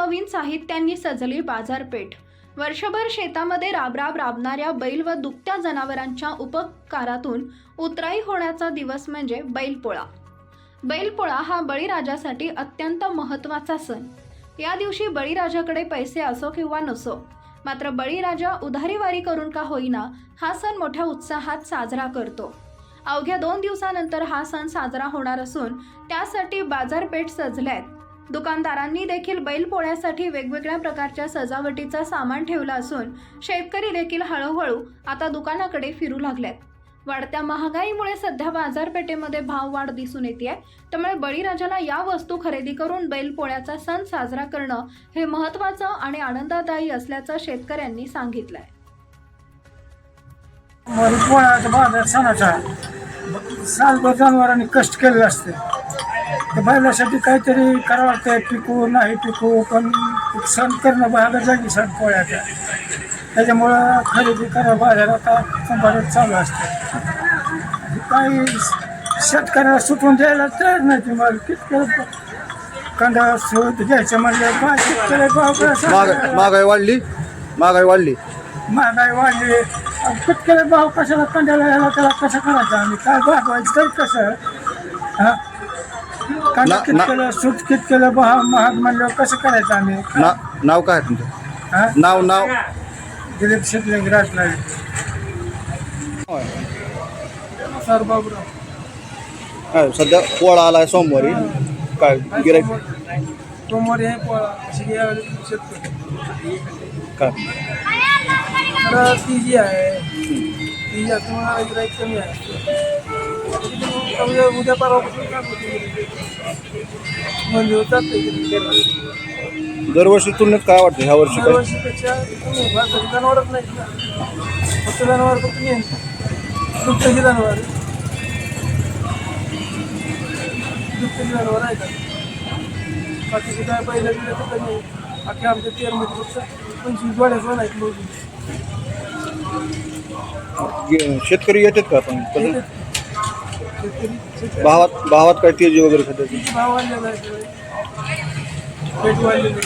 नवनवीन साहित्यांनी सजली बाजारपेठ। वर्षभर शेतामध्ये राबणाऱ्या बैल व दुभत्या जनावरांच्या उपकारातून उतराई होण्याचा दिवस म्हणजे बैलपोळा। बैलपोळा हा बळीराजासाठी अत्यंत महत्त्वाचा सण। या दिवशी बळीराजाकडे पैसे असो किंवा नसो, मात्र बळीराजा उधारीवारी करून का होईना हा सण मोठ्या उत्साहात साजरा करतो। अवघ्या 2 दिवसानंतर हा सण साजरा होणार असून त्यासाठी बाजारपेठ सजल्यात। दुकानदारांनी देखील बैलपोळ्यासाठी वेगवेगळ्या प्रकारच्या सजावटीचा सामान ठेवला असून शेतकरी देखील हळूहळू आता दुकानाकडे फिरू लागलेत। वाढत्या महागाईमुळे सध्या बाजारपेठेमध्ये भाव वाढ दिसून येते, त्यामुळे बळीराजाला या वस्तू खरेदी करून बैलपोळ्याचा सण साजरा करणं हे महत्त्वाचं आणि आनंददायी असल्याचं शेतकऱ्यांनी सांगितलंय। बैलपोळ्याचा बाजार सणाचा सालभर जनावरांनी कष्ट केलेले असते। तर बैलासाठी काहीतरी करावं लागतं, पिकू नाही पिकू पण सण करणं भागच जागी सण पोळ्याचा। त्याच्यामुळं खरेदी करा बाजारात संभारात चालू असते। काही शेतकऱ्याला सुटून द्यायला तयार नाही, ती मला कितकं कंदा सूट घ्यायचं म्हणजे महागाई वाढली महागाई वाढली। कितकेले भाव कशाला कंड्याला यायला त्याला कसं करायचं आम्ही, काय भागवायचं तरी कसं? हां कांदा कितकेला सूट कितकेला भाव महाग म्हणल्यावर कसं करायचं आम्ही? नाव काय तुमचं? हां नाव दिलीप शितलिंग राजनाळे। सर बाबूराव। काय सध्या पोळा आलाय सोमवारी, काय गिराईक सोमवारी आहे पोळा, शेतकरी काय तर ती जी आहे ती जी तुम्हाला गिराईक कमी आहे। उद्या परवापासून म्हणजे होतात दरवर्षी तुलनेत काय वाटतं ह्या वर्षी? दरवर्षीपेक्षा कमी भारताची जनावरच नाहीत ना, फक्त जनावर फक्त नाही दुभत्याची जनावर आहेत। बाकीचे काय पहिल्या दिवस तर नाही, अख्ख्या आमच्या तेरमध्ये फक्त 25 जोड्या पण आहेत मोजून। शेतकरी येतात का पण भावात काय तेजी वगैरे सध्या? भाव वाढलेला आहे, पेट वाढलेली आहे।